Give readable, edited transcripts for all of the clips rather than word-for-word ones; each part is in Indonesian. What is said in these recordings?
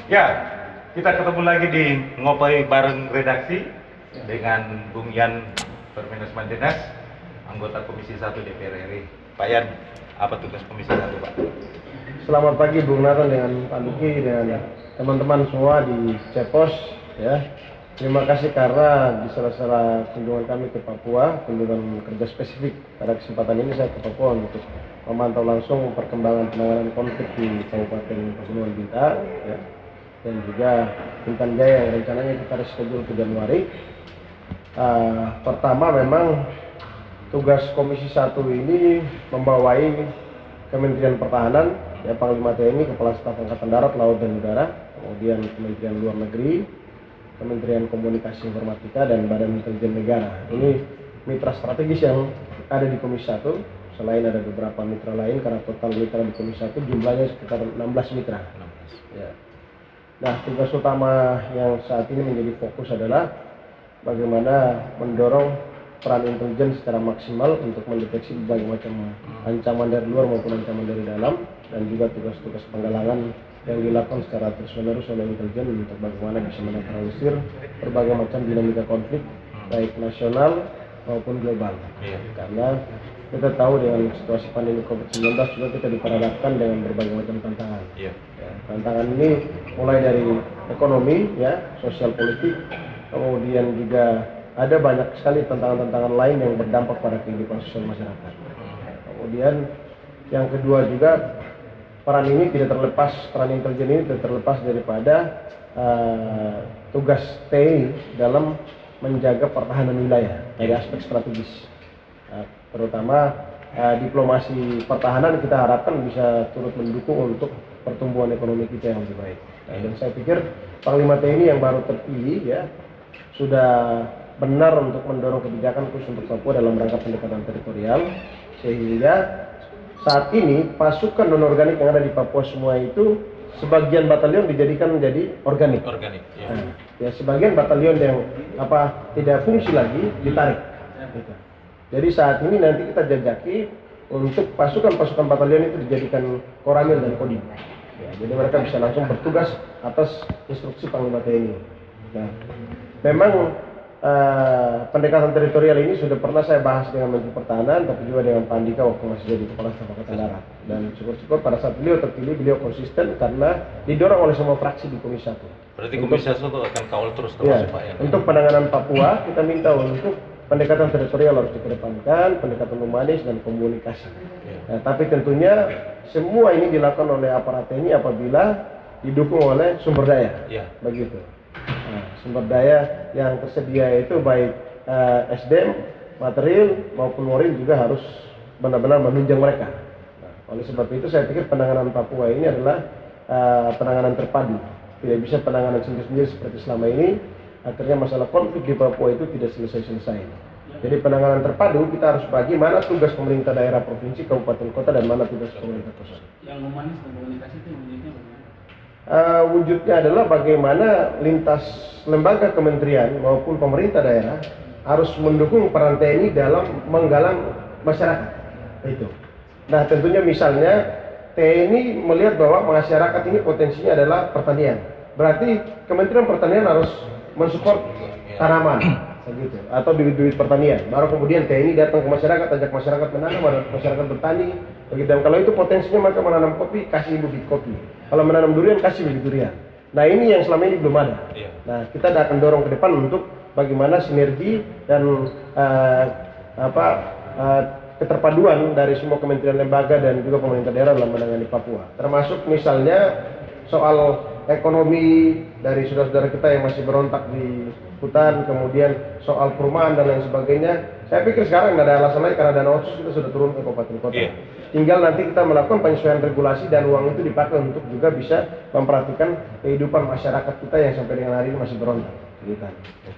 Ya, kita ketemu lagi di Ngopi Bareng Redaksi dengan Bung Yan Permenas Mandenas, anggota Komisi 1 DPR RI. Pak Yan, apa tugas Komisi 1, Pak? Selamat pagi Bung Nathan dengan Pak Luki dan teman-teman semua di Cepos ya. Terima kasih karena di sela-sela kunjungan kami ke Papua, kunjungan kerja spesifik. Pada kesempatan ini saya ke Papua untuk memantau langsung perkembangan penanganan konflik di Kabupaten Pegunungan Bintang ya. Dan juga Bintan Jaya yang rencananya kita reschedule ke Januari. Pertama memang tugas Komisi 1 ini membawai Kementerian Pertahanan, ya, Panglima TNI, Kepala Staf Angkatan Darat, Laut dan Udara, kemudian Kementerian Luar Negeri, Kementerian Komunikasi Informatika, dan Badan Intelijen Negara. Ini mitra strategis yang ada di Komisi 1, selain ada beberapa mitra lain, karena total mitra di Komisi 1 jumlahnya sekitar 16 mitra. Ya. Nah, tugas utama yang saat ini menjadi fokus adalah bagaimana mendorong peran intelijen secara maksimal untuk mendeteksi berbagai macam ancaman dari luar maupun ancaman dari dalam, dan juga tugas-tugas penggalangan yang dilakukan secara terus-menerus oleh intelijen untuk bagaimana bisa menetralisir berbagai macam dinamika konflik baik nasional maupun global. Karena kita tahu dengan situasi pandemi COVID-19 juga kita diperhadapkan dengan berbagai macam tantangan. Ya, tantangan ini mulai dari ekonomi, ya, sosial politik, kemudian juga ada banyak sekali tantangan-tantangan lain yang berdampak pada kehidupan sosial masyarakat. Kemudian yang kedua juga, peran ini tidak terlepas, peran intelijen ini tidak terlepas daripada tugas TNI dalam menjaga pertahanan wilayah dari aspek strategis. Terutama diplomasi pertahanan kita harapkan bisa turut mendukung untuk pertumbuhan ekonomi kita yang lebih baik. Dan saya pikir Panglima TNI yang baru terpilih ya sudah benar untuk mendorong kebijakan khusus untuk Papua dalam rangka pendekatan teritorial, sehingga saat ini pasukan non-organik yang ada di Papua semua itu sebagian batalion dijadikan menjadi organik. Ya. Ya, sebagian batalion yang tidak fungsi lagi ditarik. Gitu. Jadi saat ini nanti kita jajaki untuk pasukan-pasukan batalion itu dijadikan koramil dan kodim. Ya, jadi mereka bisa langsung bertugas atas instruksi Panglima TNI. Nah, memang pendekatan teritorial ini sudah pernah saya bahas dengan Menteri Pertahanan, tapi juga dengan Pak Andika waktu masih jadi Kepala Staf Angkatan Darat. Dan syukur-syukur pada saat beliau terpilih, beliau konsisten karena didorong oleh semua fraksi di Komisi 1. Berarti Komisi 1 akan kawal terus termasuk Pak ya? Untuk penanganan Papua, kita minta untuk pendekatan teritorial harus dikedepankan, pendekatan humanis dan komunikasi. Nah, tapi tentunya semua ini dilakukan oleh aparat TNI apabila didukung oleh sumber daya. Begitu. Nah, sumber daya yang tersedia itu baik SDM, material maupun moral juga harus benar-benar menunjang mereka. Nah, oleh sebab itu saya pikir penanganan Papua ini adalah penanganan terpadu. Tidak bisa penanganan sendiri-sendiri seperti selama ini. Akhirnya masalah konflik di Papua itu tidak selesai-selesai. Jadi penanganan terpadu kita harus bagi mana tugas pemerintah daerah, provinsi, kabupaten, kota, dan mana tugas pemerintah pusat. Yang humanis dan komunikasi itu wujudnya bagaimana? Wujudnya adalah bagaimana lintas lembaga kementerian maupun pemerintah daerah harus mendukung peran TNI dalam menggalang masyarakat. Itu. Nah, tentunya misalnya TNI melihat bahwa masyarakat ini potensinya adalah pertanian. Berarti Kementerian Pertanian harus mensupport tanaman, begitu, atau bibit-bibit pertanian. Baru kemudian TNI datang ke masyarakat, ajak masyarakat menanam, masyarakat bertani, begitu. Dan kalau itu potensinya mereka menanam kopi, kasih bibit kopi. Kalau menanam durian, kasih bibit durian. Nah, ini yang selama ini belum ada. Nah, kita akan dorong ke depan untuk bagaimana sinergi dan keterpaduan dari semua kementerian lembaga dan juga pemerintah daerah dalam menangani Papua. Termasuk misalnya soal ekonomi dari saudara-saudara kita yang masih berontak di hutan, kemudian soal perumahan dan lain sebagainya. Saya pikir sekarang tidak ada alasan lagi karena dana otsus kita sudah turun ke kabupaten kota. Tinggal nanti kita melakukan penyesuaian regulasi dan uang itu dipakai untuk juga bisa memperhatikan kehidupan masyarakat kita yang sampai dengan hari ini masih berontak.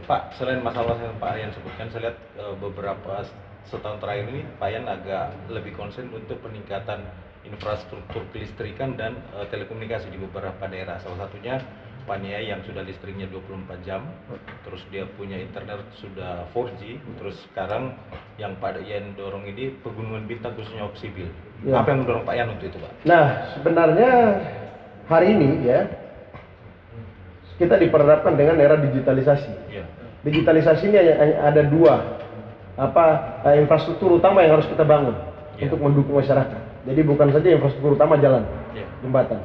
Pak, selain masalah yang Pak Yan sebutkan, saya lihat beberapa setahun terakhir ini Pak Yan agak lebih konsen untuk peningkatan infrastruktur kelistrikan dan telekomunikasi di beberapa daerah. Salah satunya Pania yang sudah listriknya 24 jam, terus dia punya internet sudah 4G, terus sekarang yang Pak Yan dorong ini Pegunungan Bintang khususnya Oksibil. Apa yang mendorong Pak Yan untuk itu, Pak? Nah, sebenarnya hari ini ya kita diperhadapkan dengan era digitalisasi. Iya. Digitalisasi ini ada dua infrastruktur utama yang harus kita bangun untuk mendukung masyarakat. Jadi bukan saja infrastruktur utama jalan, jembatan.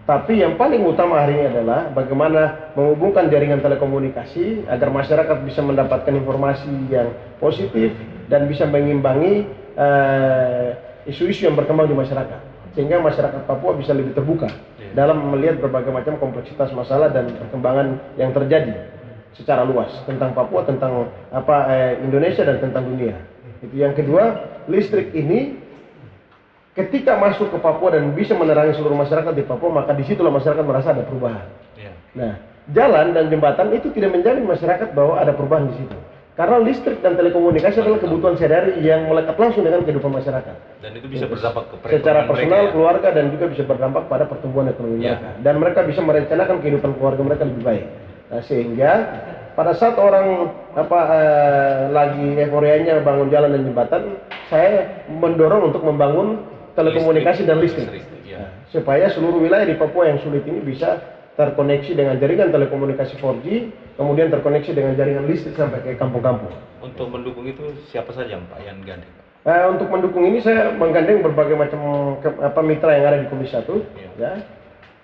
Tapi yang paling utama hari ini adalah bagaimana menghubungkan jaringan telekomunikasi agar masyarakat bisa mendapatkan informasi yang positif dan bisa mengimbangi isu-isu yang berkembang di masyarakat. Sehingga masyarakat Papua bisa lebih terbuka dalam melihat berbagai macam kompleksitas masalah dan perkembangan yang terjadi secara luas tentang Papua, tentang Indonesia dan tentang dunia. Itu yang kedua, listrik ini ketika masuk ke Papua dan bisa menerangi seluruh masyarakat di Papua, maka disitulah masyarakat merasa ada perubahan. Nah, jalan dan jembatan itu tidak menjamin masyarakat bahwa ada perubahan di situ. Karena listrik dan telekomunikasi adalah kebutuhan sehari-hari yang melekat langsung dengan kehidupan masyarakat. Dan itu bisa berdampak ke secara perekonomian personal, mereka, keluarga, dan juga bisa berdampak pada pertumbuhan ekonomi mereka. Dan mereka bisa merencanakan kehidupan keluarga mereka lebih baik. Nah, sehingga pada saat orang lagi euforianya bangun jalan dan jembatan, saya mendorong untuk membangun telekomunikasi dan listrik. Nah, supaya seluruh wilayah di Papua yang sulit ini bisa terkoneksi dengan jaringan telekomunikasi 4G, kemudian terkoneksi dengan jaringan listrik sampai ke kampung-kampung. Untuk mendukung itu siapa saja Pak yang gandeng? Untuk mendukung ini saya menggandeng berbagai macam mitra yang ada di Komisi 1, ya,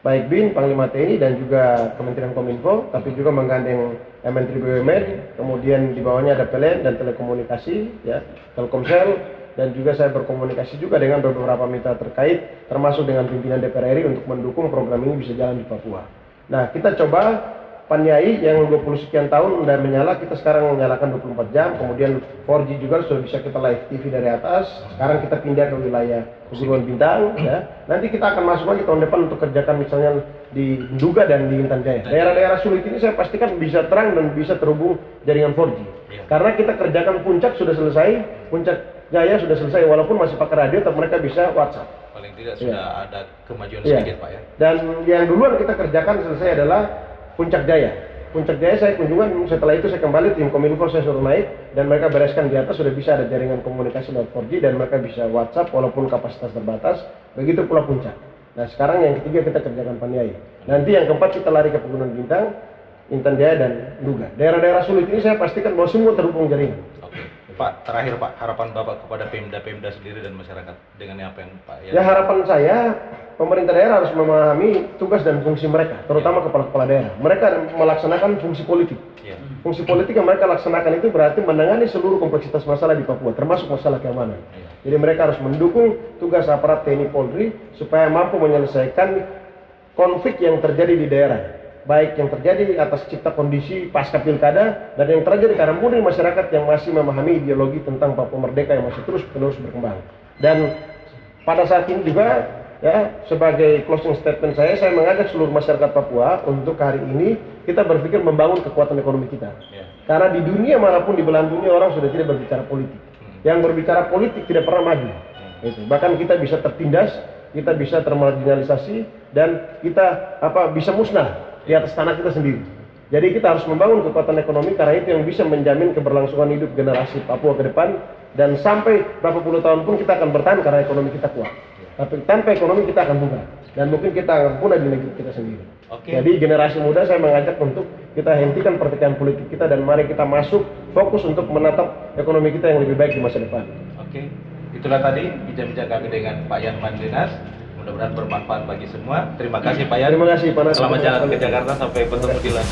baik BIN, Panglima TNI dan juga Kementerian Kominfo, tapi juga menggandeng Menteri BUMN, kemudian di bawahnya ada PLN dan telekomunikasi, ya, Telkomsel, dan juga saya berkomunikasi juga dengan beberapa mitra terkait, termasuk dengan pimpinan DPR RI untuk mendukung program ini bisa jalan di Papua. Nah, kita coba Paniai yang 20 sekian tahun udah menyala, kita sekarang menyalakan 24 jam, kemudian 4G juga sudah bisa kita live TV dari atas. Sekarang kita pindah ke wilayah Pegunungan Bintang, ya. Nanti kita akan masuk lagi tahun depan untuk kerjakan misalnya di Nduga dan di Intan Jaya. Daerah-daerah sulit ini saya pastikan bisa terang dan bisa terhubung jaringan 4G. Karena kita kerjakan Puncak sudah selesai, Puncak Jaya sudah selesai, walaupun masih pakai radio, tapi mereka bisa WhatsApp. Paling tidak sudah ada kemajuan sedikit Pak ya. Dan yang duluan kita kerjakan selesai adalah Puncak Jaya. Puncak Jaya saya kunjungan, setelah itu saya kembali tim Kominfo saya suruh naik dan mereka bereskan di atas, sudah bisa ada jaringan komunikasi lewat 4G dan mereka bisa WhatsApp walaupun kapasitas terbatas. Begitu pula Puncak. Nah, sekarang yang ketiga kita kerjakan Paniai. Nanti yang keempat kita lari ke Pegunungan Bintang, Intan Jaya dan Nduga. Daerah-daerah sulit ini saya pastikan bahwa semua terhubung jaringan. Oke. Pak, terakhir Pak, harapan Bapak kepada Pemda sendiri dan masyarakat dengan apa yang Pak ya harapan saya, pemerintah daerah harus memahami tugas dan fungsi mereka, terutama kepala-kepala daerah. Mereka melaksanakan fungsi politik. Fungsi politik yang mereka laksanakan itu berarti menangani seluruh kompleksitas masalah di Papua, termasuk masalah keamanan. Jadi mereka harus mendukung tugas aparat TNI Polri supaya mampu menyelesaikan konflik yang terjadi di daerah, baik yang terjadi atas cipta kondisi pasca pilkada dan yang terjadi karena murni masyarakat yang masih memahami ideologi tentang Papua Merdeka yang masih terus berkembang. Dan pada saat ini juga, ya, sebagai closing statement saya mengajak seluruh masyarakat Papua untuk hari ini kita berpikir membangun kekuatan ekonomi kita. Karena di dunia manapun, di belahan dunia orang sudah tidak berbicara politik. Yang berbicara politik tidak pernah maju. Bahkan kita bisa tertindas, kita bisa termarginalisasi dan kita bisa musnah di atas tanah kita sendiri. Jadi kita harus membangun kekuatan ekonomi karena itu yang bisa menjamin keberlangsungan hidup generasi Papua ke depan dan sampai berapa puluh tahun pun kita akan bertahan karena ekonomi kita kuat. Tapi tanpa ekonomi kita akan punah dan mungkin kita akan punah di negeri kita sendiri. Jadi generasi muda saya mengajak untuk kita hentikan pertikaian politik kita dan mari kita masuk fokus untuk menatap ekonomi kita yang lebih baik di masa depan. Oke, itulah tadi bincang-bincang kami dengan Pak Yan Mandenas. Mudah-mudahan bermanfaat bagi semua. Terima kasih Pak Yan. Terima kasih Pak Nas. Selamat jalan ke Jakarta, sampai bertemu di lain.